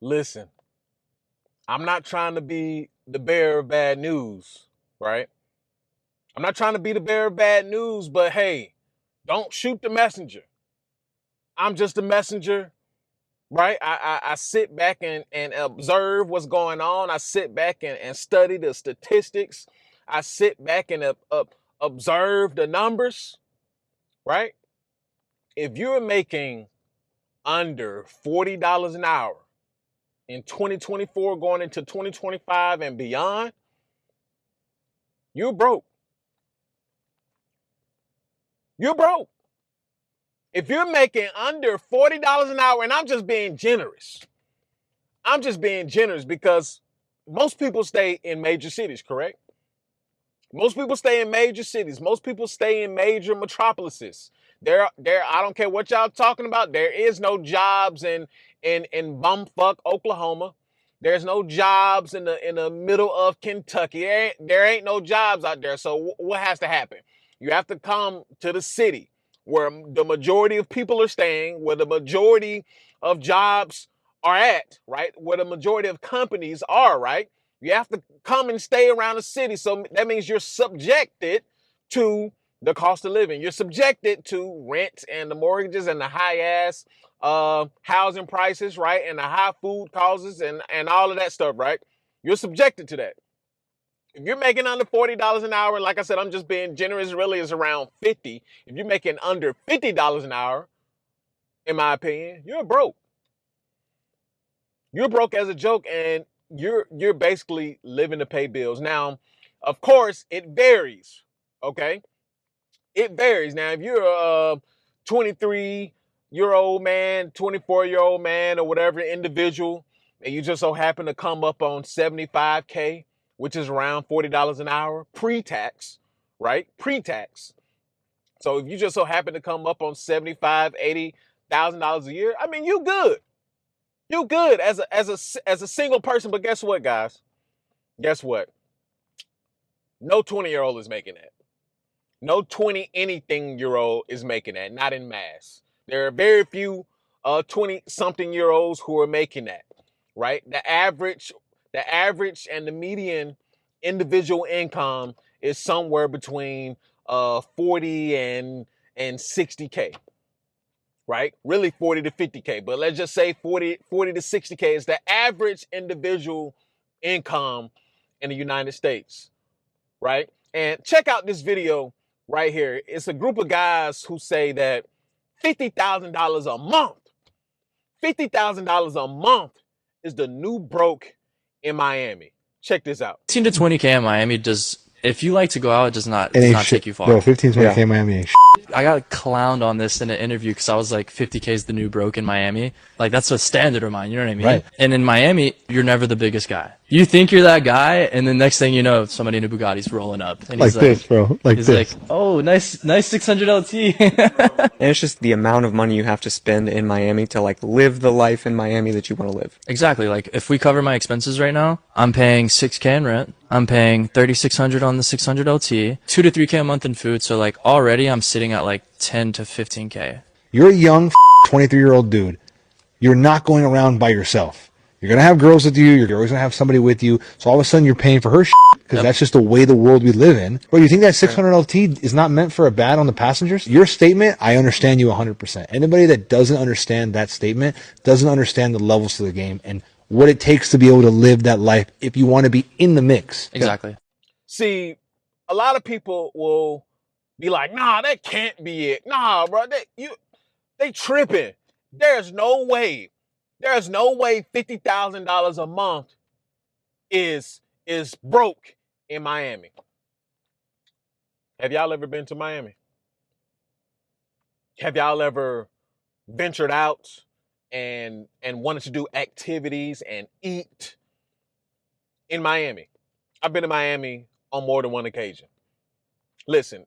Listen, I'm not trying to be the bearer of bad news, right? I'm not trying to be the bearer of bad news, but hey, don't shoot the messenger. I'm just a messenger, right? I sit back and observe what's going on. I sit back and study the statistics. I sit back and observe the numbers, right? If you're making under $40 an hour in 2024 going into 2025 and beyond, you're broke. You're broke. If you're making under $40 an hour, and I'm just being generous, because most people stay in major cities, correct? Most people stay in major cities. Most people stay in major metropolises. I don't care what y'all talking about. There is no jobs in bumfuck Oklahoma. There's no jobs in the middle of Kentucky. There ain't no jobs out there. So what has to happen? You have to come to the city where the majority of people are staying, where the majority of jobs are at, right? Where the majority of companies are, right? You have to come and stay around the city. So that means you're subjected to the cost of living. You're subjected to rent and the mortgages and the high ass housing prices, right? And the high food costs and all of that stuff, right? You're subjected to that. If you're making under $40 an hour, like I said, I'm just being generous, really is around 50. If you're making under $50 an hour, in my opinion, you're broke. You're broke as a joke, and you're basically living to pay bills. Now, of course, it varies. Okay, it varies. Now, if you're a 23-year-old man, 24-year-old man, or whatever individual, and you just so happen to come up on 75K, which is around $40 an hour, pre-tax, right? Pre-tax. So if you just so happen to come up on $75,000-$80,000 a year, I mean, you good. You good as a single person. But guess what, guys? Guess what? No 20-year-old is making that. No 20 anything year old is making that. Not in mass. There are very few 20 something year olds who are making that. Right? The average and the median individual income is somewhere between 40 and 60K. Right? Really 40 to 50K, but let's just say 40 to 60K is the average individual income in the United States, right? And check out this video right here. It's a group of guys who say that $50,000 a month, $50,000 a month is the new broke in Miami. Check this out. 15 to 20K in Miami if you like to go out, it does not take you far. Bro, 15, 20K Miami ain't I got clowned on this in an interview because I was like, 50K is the new broke in Miami. Like, that's a standard of mine, you know what I mean? Right. And in Miami, you're never the biggest guy. You think you're that guy, and the next thing you know, somebody in a Bugatti's rolling up. And like this, bro. Like he's this. like, oh, nice 600 LT. And it's just the amount of money you have to spend in Miami to like live the life in Miami that you want to live. Exactly. Like, if we cover my expenses right now, I'm paying 6K in rent. I'm paying 3,600 on the 600 LT, 2 to 3K a month in food. So like already I'm sitting at like 10 to 15K. You're a young 23-year-old dude. You're not going around by yourself. You're going to have girls with you. You're always going to have somebody with you. So all of a sudden you're paying for her because that's just the way the world we live in. Bro, you think that 600 LT is not meant for a bad on the passengers? Your statement, I understand you 100%. Anybody that doesn't understand that statement doesn't understand the levels to the game and what it takes to be able to live that life if you want to be in the mix. Exactly. See, a lot of people will be like, nah, that can't be it. Nah, bro, they tripping. There's no way $50,000 a month is broke in Miami. Have y'all ever been to Miami? Have y'all ever ventured out and wanted to do activities and eat in Miami? I've been to Miami on more than one occasion. Listen,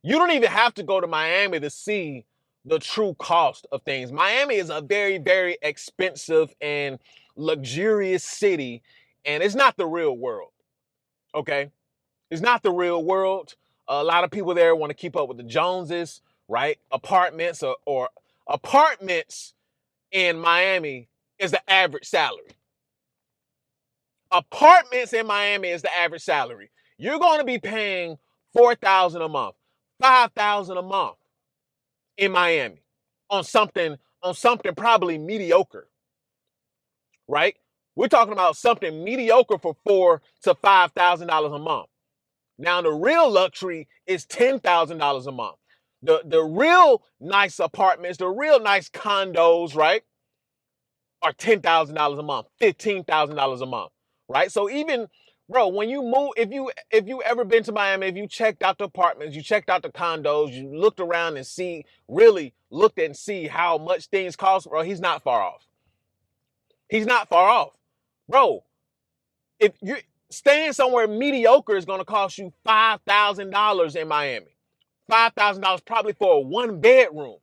you don't even have to go to Miami to see the true cost of things. Miami is a very, very expensive and luxurious city, and it's not the real world, okay? It's not the real world. A lot of people there want to keep up with the Joneses, right? Apartments or apartments in Miami is the average salary. Apartments in Miami is the average salary. You're going to be paying $4,000 a month, $5,000 a month in Miami on something probably mediocre, right? We're talking about something mediocre for $4,000 to $5,000 a month. Now the real luxury is $10,000 a month. The real nice apartments, the real nice condos, right, are $10,000 a month, $15,000 a month, right? So even, bro, when you move, if you ever been to Miami, if you checked out the apartments, you checked out the condos, you looked around and really looked and see how much things cost, bro, he's not far off. He's not far off, bro. If you're staying somewhere mediocre is going to cost you $5,000 in Miami, $5,000 probably for a 1-bedroom,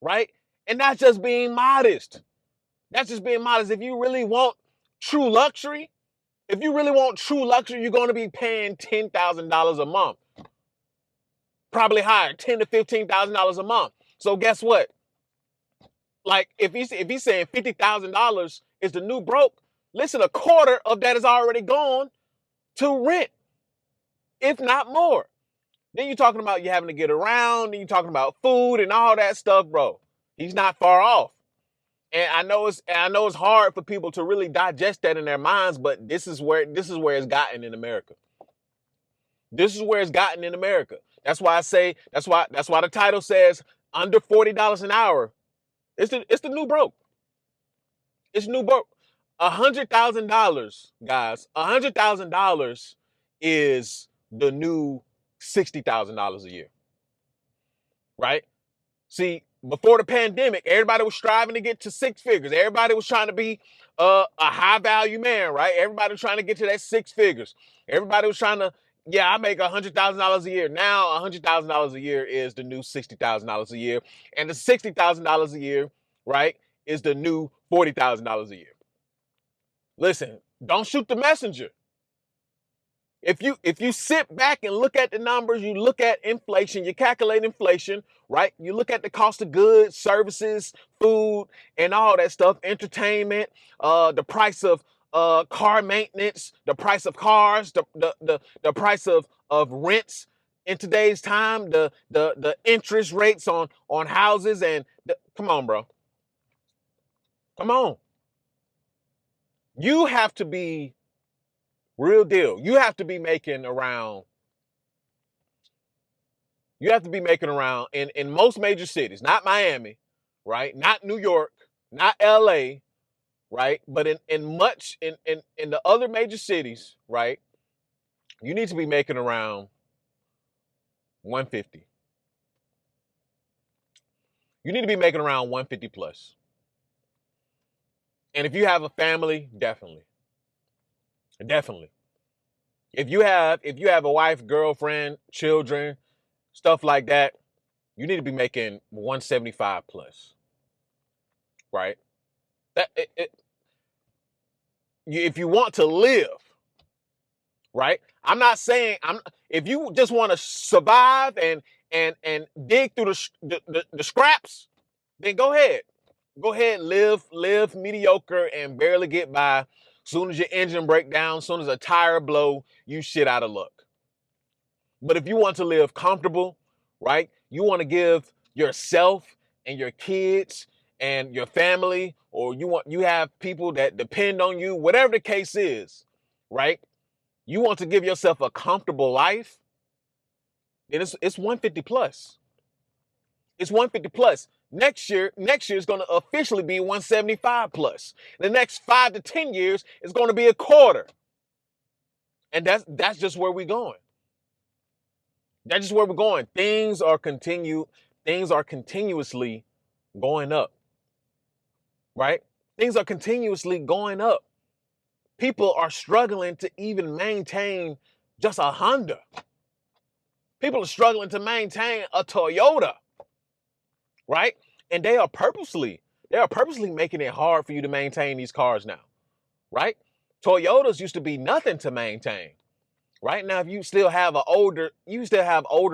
right? And that's just being modest. That's just being modest. If you really want true luxury, you're going to be paying $10,000 a month. Probably higher, $10,000 to $15,000 a month. So guess what? Like if he's saying $50,000 is the new broke, listen, a quarter of that is already gone to rent, if not more. Then you're talking about you having to get around, then you're talking about food and all that stuff, bro. He's not far off. And I know it's hard for people to really digest that in their minds, but this is where it's gotten in America. This is where it's gotten in America. That's why the title says under $40 an hour. It's the new broke. It's new broke. $100,000, guys. $100,000 is the new $60,000 a year. Right? See, before the pandemic, everybody was striving to get to 6 figures. Everybody was trying to be a high value man, right? Everybody was trying to get to that 6 figures. Everybody was trying to, I make $100,000 a year. Now $100,000 a year is the new $60,000 a year. And the $60,000 a year, right, is the new $40,000 a year. Listen, don't shoot the messenger. If you sit back and look at the numbers, you look at inflation, you calculate inflation, right? You look at the cost of goods, services, food, and all that stuff, entertainment, the price of car maintenance, the price of cars, the price of rents in today's time, the interest rates on houses, and come on, bro. Come on. You have to be real deal. You have to be making around in most major cities, not Miami, right? Not New York, not LA, right? But in the other major cities, right? You need to be making around 150. You need to be making around 150 plus. And if you have a family, definitely. If you have a wife, girlfriend, children, stuff like that, you need to be making 175 plus. Right? If you want to live, right? I'm not saying if you just want to survive and dig through the scraps, then go ahead. Go ahead, live mediocre and barely get by. Soon as your engine break down, soon as a tire blow, you shit out of luck. But if you want to live comfortable, right? You want to give yourself and your kids and your family, or you have people that depend on you, whatever the case is, right? You want to give yourself a comfortable life, then it's 150 plus. It's 150 plus. Next year is going to officially be 175 plus. The next 5 to 10 years is going to be a quarter. And that's just where we're going. That's just where we're going. Things are continuously going up. Right? Things are continuously going up. People are struggling to even maintain just a Honda. People are struggling to maintain a Toyota. Right? And they are purposely making it hard for you to maintain these cars now. Right? Toyotas used to be nothing to maintain. Right now, if you still have older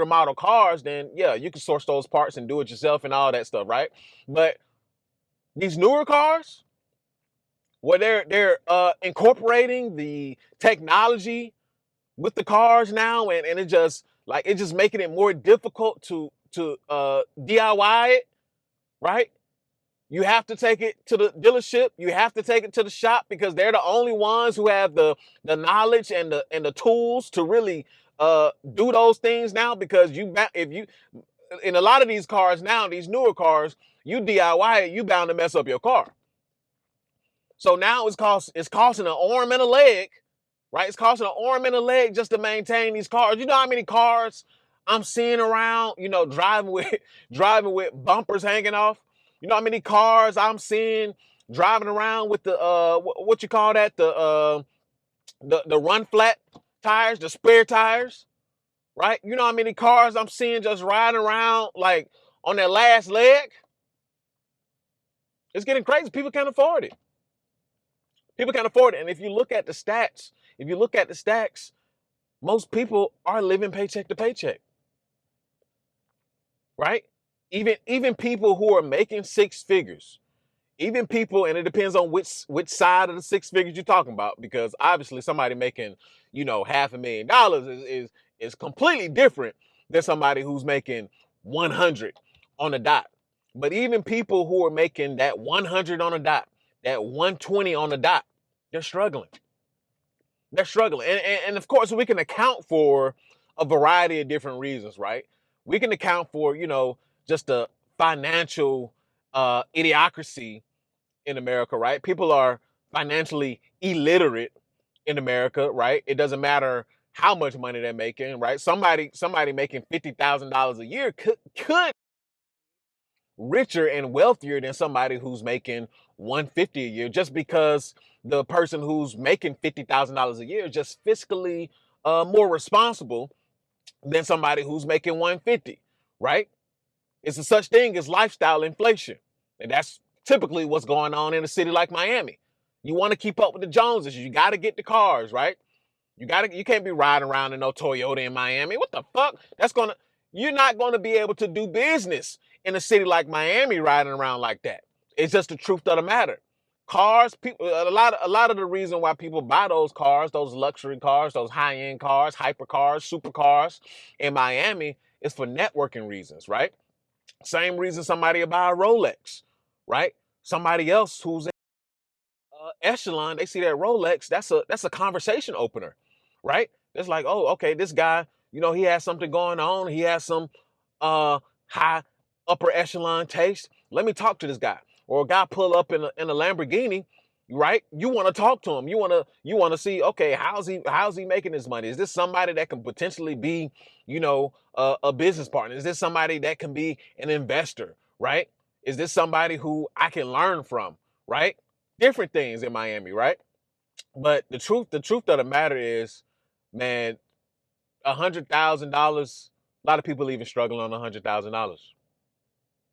model cars, then yeah, you can source those parts and do it yourself and all that stuff, right? But these newer cars, where they're incorporating the technology with the cars now, and it just making it more difficult to DIY it, right? You have to take it to the dealership. You have to take it to the shop because they're the only ones who have the knowledge and the tools to really do those things now. Because if you in a lot of these cars now, these newer cars, you DIY it, you bound to mess up your car. So now it's costing an arm and a leg, right? It's costing an arm and a leg just to maintain these cars. You know how many cars I'm seeing around, driving with driving with bumpers hanging off? You know how many cars I'm seeing driving around with the what you call that? The run flat tires, the spare tires, right? You know how many cars I'm seeing just riding around like on their last leg? It's getting crazy. People can't afford it. People can't afford it. And if you look at the stats, most people are living paycheck to paycheck, right? Even people who are making six figures, even people, and it depends on which side of the six figures you're talking about, because obviously somebody making, $500,000 is completely different than somebody who's making 100 on the dot. But even people who are making that 100 on the dot, that 120 on the dot, they're struggling. They're struggling. And of course, we can account for a variety of different reasons, right? We can account for, just the financial idiocracy in America, right? People are financially illiterate in America, right? It doesn't matter how much money they're making, right? Somebody making $50,000 a year could richer and wealthier than somebody who's making 150 a year, just because the person who's making $50,000 a year is just fiscally more responsible than somebody who's making 150, right? It's a such thing as lifestyle inflation. And that's typically what's going on in a city like Miami. You want to keep up with the Joneses, you got to get the cars, right? You can't be riding around in no Toyota in Miami. What the fuck? You're not going to be able to do business in a city like Miami riding around like that. It's just the truth of the matter. Cars, people, a lot of the reason why people buy those cars, those luxury cars, those high-end cars, hypercars, supercars in Miami is for networking reasons, right? Same reason somebody will buy a Rolex, right? Somebody else who's in Echelon, they see that Rolex, that's a conversation opener, right? It's like, oh, okay, this guy, he has something going on. He has some high upper echelon taste. Let me talk to this guy. Or a guy pull up in a Lamborghini, right? You want to talk to him. You want to see, okay, how's he making his money? Is this somebody that can potentially be, a business partner? Is this somebody that can be an investor, right? Is this somebody who I can learn from, right? Different things in Miami, right? But the truth of the matter is, man, $100,000. A lot of people even struggle on $100,000,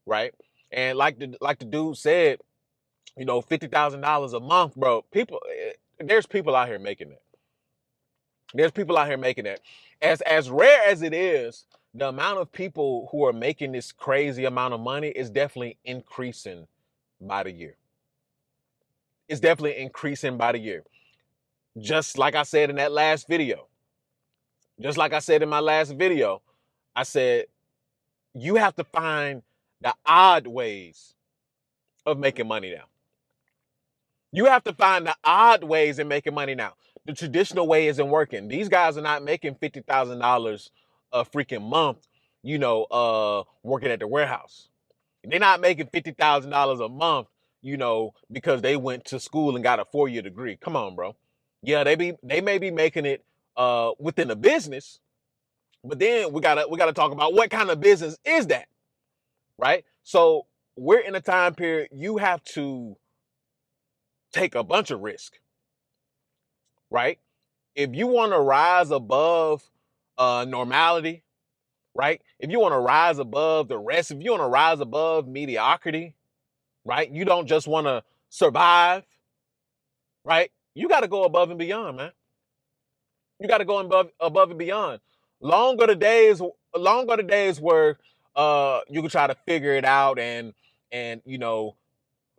right? And like the dude said, $50,000 a month, bro. There's people out here making that. There's people out here making that. As rare as it is, the amount of people who are making this crazy amount of money is definitely increasing by the year. It's definitely increasing by the year. Just like I said in that last video. Just like I said in my last video, I said, you have to find the odd ways of making money now. You have to find the odd ways in making money now. The traditional way isn't working. These guys are not making $50,000 a freaking month, working at the warehouse. They're not making $50,000 a month, because they went to school and got a 4-year degree. Come on, bro. Yeah, they may be making it within a business, but then we gotta talk about what kind of business is that, right? So we're in a time period you have to take a bunch of risk, right? If you want to rise above normality, right? If you want to rise above the rest, if you want to rise above mediocrity, right? You don't just want to survive, right? You got to go above and beyond, man. You got to go above and beyond. Long are the days where you can try to figure it out and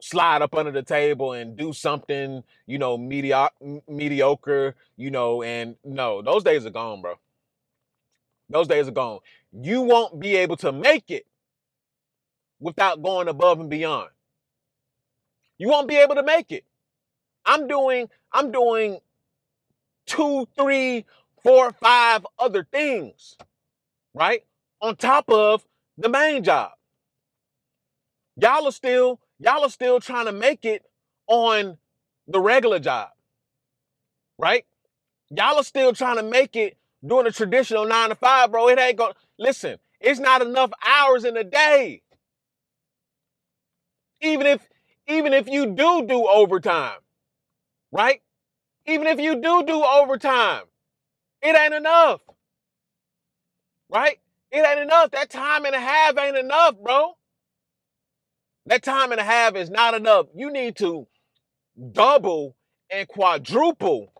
slide up under the table and do something, mediocre, and no, those days are gone, bro. Those days are gone. You won't be able to make it without going above and beyond. You won't be able to make it. I'm doing 2, 3, 4, 5 other things, right? On top of the main job. Y'all are still trying to make it on the regular job, right? Y'all are still trying to make it doing a traditional 9 to 5, bro. It ain't going. Listen, it's not enough hours in a day. Even if you do overtime, right? Even if you do overtime, it ain't enough, right? It ain't enough. That time and a half ain't enough, bro. That time and a half is not enough. You need to double and quadruple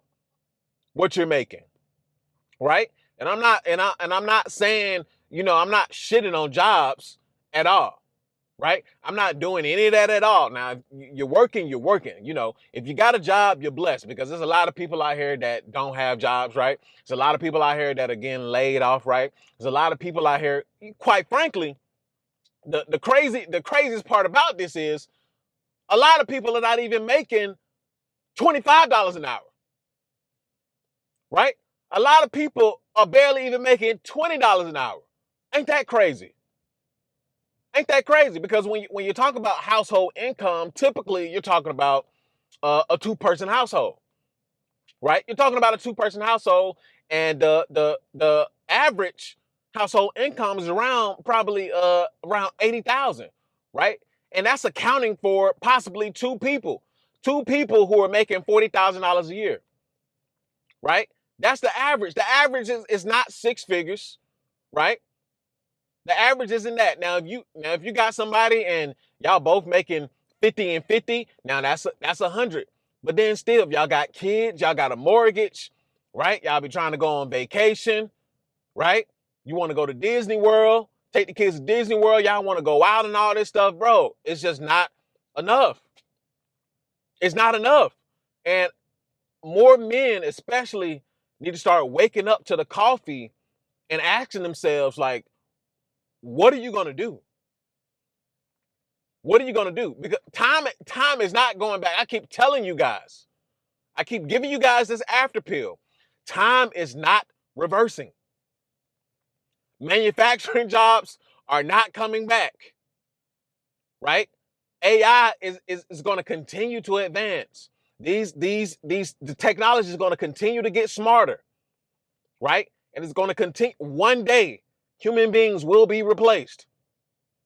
what you're making, right? And I'm not saying, I'm not shitting on jobs at all, right? I'm not doing any of that at all. Now, if you're working, you're working. If you got a job, you're blessed, because there's a lot of people out here that don't have jobs, right? There's a lot of people out here that are getting laid off, right? There's a lot of people out here, quite frankly, the craziest part about this is a lot of people are not even making $25 an hour, right? A lot of people are barely even making $20 an hour. Ain't that crazy? Ain't that crazy? Because when you talk about household income, typically you're talking about a two-person household, right? You're talking about a two-person household, and the average household income is probably around 80,000, right? And that's accounting for possibly two people who are making $40,000 a year, right? That's the average. The average is not six figures, right? The average isn't that. Now, if you got somebody and y'all both making 50 and 50, now that's 100. But then still, if y'all got kids, y'all got a mortgage, right? Y'all be trying to go on vacation, right? You want to go to Disney World, take the kids to Disney World. Y'all want to go out and all this stuff, bro. It's just not enough. It's not enough. And more men, especially, need to start waking up to the coffee and asking themselves, like, what are you going to do? What are you going to do? Because time is not going back. I keep telling you guys. I keep giving you guys this after pill. Time is not reversing. Manufacturing jobs are not coming back, right? AI is going to continue to advance. The technology is going to continue to get smarter, right? And it's going to continue. One day, human beings will be replaced.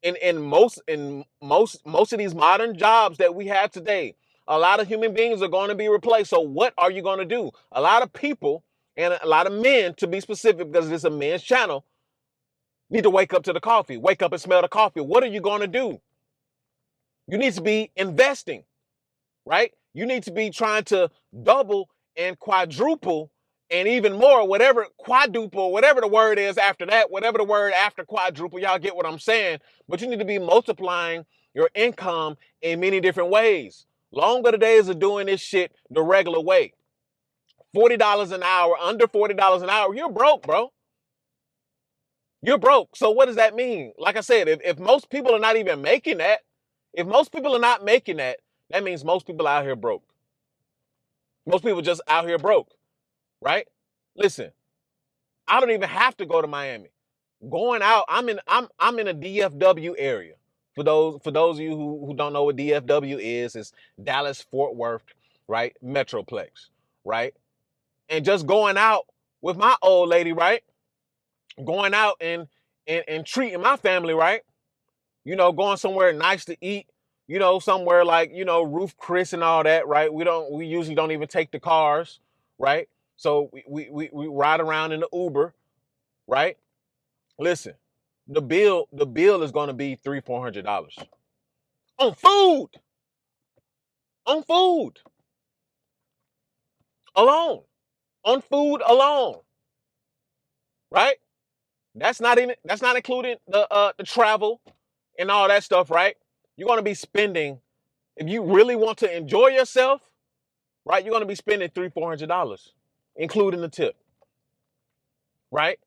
In most of these modern jobs that we have today, a lot of human beings are going to be replaced. So what are you going to do? A lot of people, and a lot of men, to be specific, because it's a men's channel, need to wake up to the coffee. Wake up and smell the coffee. What are you going to do? You need to be investing, right? You need to be trying to double and quadruple and even more, whatever, quadruple, whatever the word is after that, whatever the word after quadruple, y'all get what I'm saying. But you need to be multiplying your income in many different ways. Long are the days of doing this shit the regular way. $40 an hour, under $40 an hour, you're broke, bro. You're broke. So what does that mean? Like I said, if most people are not even making that, if most people are not making that, that means most people out here broke. Most people just out here broke, right? Listen, I don't even have to go to Miami. Going out, I'm in a DFW area. For those of you who don't know what DFW is, it's Dallas Fort Worth, right? Metroplex, right? And just going out with my old lady, right? Going out and treating my family, right? Going somewhere nice to eat, somewhere like, Ruth Chris and all that, right? We usually don't even take the cars, right? So we ride around in the Uber, right? Listen, the bill is going to be $300-400 on food alone, on food alone, right? That's not including the travel and all that stuff, right? You're going to be spending If you really want to enjoy yourself, right, you're going to be spending $300-400, including the tip, right?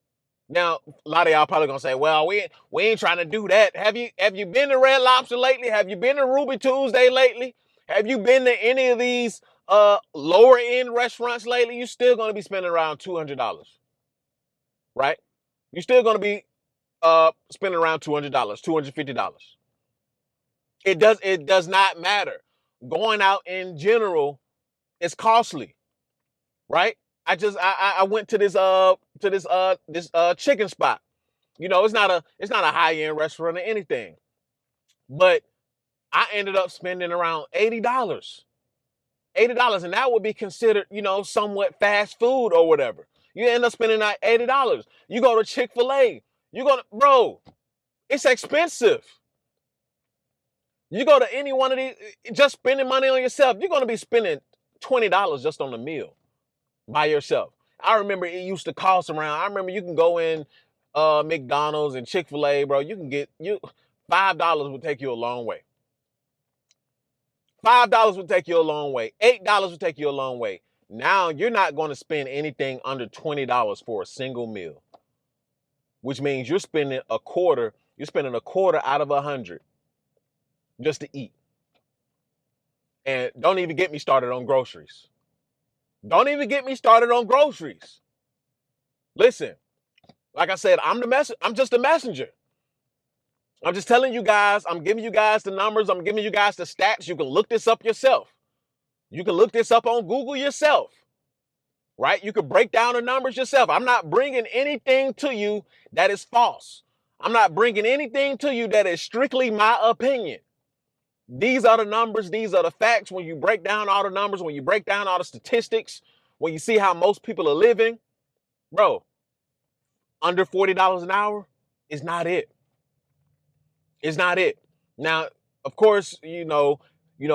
Now, a lot of y'all probably gonna say, "Well, we ain't trying to do that." Have you been to Red Lobster lately? Have you been to Ruby Tuesday lately? Have you been to any of these lower end restaurants lately? You're still gonna be spending around $200, right? You're still gonna be spending around $200, $250. It does not matter. Going out in general is costly, right? I went to this chicken spot. You know, it's not a high-end restaurant or anything. But I ended up spending around $80. $80, and that would be considered, you know, somewhat fast food or whatever. You end up spending that $80. You go to Chick-fil-A, bro, it's expensive. You go to any one of these, just spending money on yourself, you're gonna be spending $20 just on the meal by yourself. I remember it used to cost around, I remember you can go in McDonald's and Chick-fil-A, bro, you can get $5 would take you a long way. $5 would take you a long way. $8 would take you a long way. Now you're not going to spend anything under $20 for a single meal, which means you're spending a quarter. You're spending a quarter out of 100 just to eat. And don't even get me started on groceries. Don't even get me started on groceries. Listen, like I said, I'm just a messenger. I'm just telling you guys, I'm giving you guys the numbers, I'm giving you guys the stats. You can look this up yourself. You can look this up on Google yourself, right? You can break down the numbers yourself. I'm not bringing anything to you that is false. I'm not bringing anything to you that is strictly my opinion. These are the numbers. These are the facts. When you break down all the numbers, when you break down all the statistics, when you see how most people are living, bro, under $40 an hour is not it. It's not it. Now, of course, you know,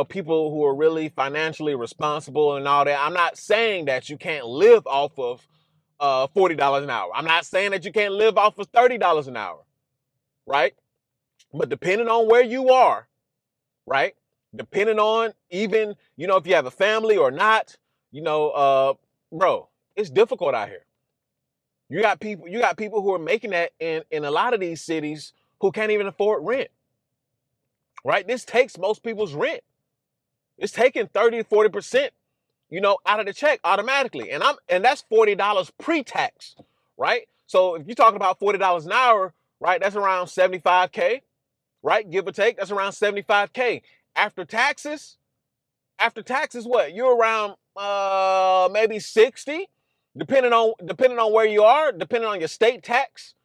people who are really financially responsible and all that. I'm not saying that you can't live off of $40 an hour. I'm not saying that you can't live off of $30 an hour, right? But depending on where you are, right? Depending on even, you know, if you have a family or not, you know, bro, it's difficult out here. You got people who are making that in a lot of these cities who can't even afford rent. Right? This takes most people's rent. It's taking 30 to 40%, you know, out of the check automatically. And that's $40 pre-tax, right? So if you're talking about $40 an hour, right, that's around 75K, right? Give or take, that's around 75K. After taxes, what? You're around maybe 60, depending on where you are, depending on your state tax,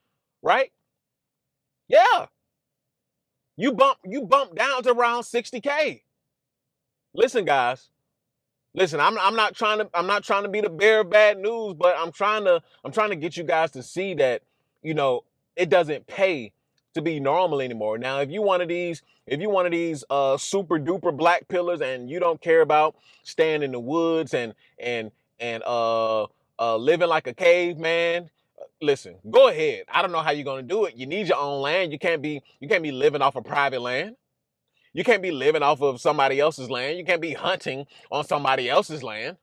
right? Yeah. You bump down to around 60K. Listen, guys. Listen, I'm not trying to be the bearer of bad news, but I'm trying to get you guys to see that, you know, it doesn't pay to be normal anymore. Now, if you one of these super duper black pillars and you don't care about staying in the woods and living like a caveman, listen, go ahead. I don't know how you're gonna do it. You need your own land. You can't be living off of private land. You can't be living off of somebody else's land. You can't be hunting on somebody else's land,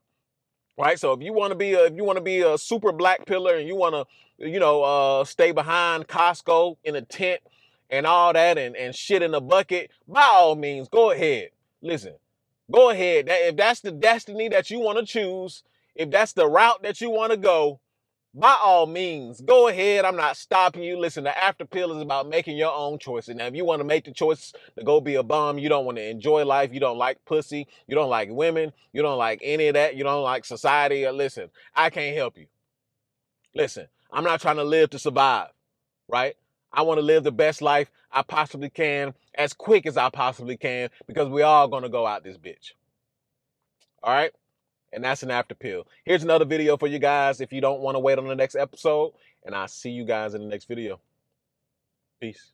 right? So if you want to be a super black pillar and you want to, you know, stay behind Costco in a tent and all that and shit in a bucket, by all means, go ahead. Listen, go ahead. If that's the destiny that you want to choose, if that's the route that you want to go, by all means, go ahead. I'm not stopping you. Listen, the after pill is about making your own choices. Now, if you want to make the choice to go be a bum, you don't want to enjoy life, you don't like pussy, you don't like women, you don't like any of that, you don't like society, listen, I can't help you. Listen, I'm not trying to live to survive, right? I want to live the best life I possibly can, as quick as I possibly can, because we all going to go out this bitch. All right? And that's an after pill. Here's another video for you guys if you don't want to wait on the next episode. And I'll see you guys in the next video. Peace.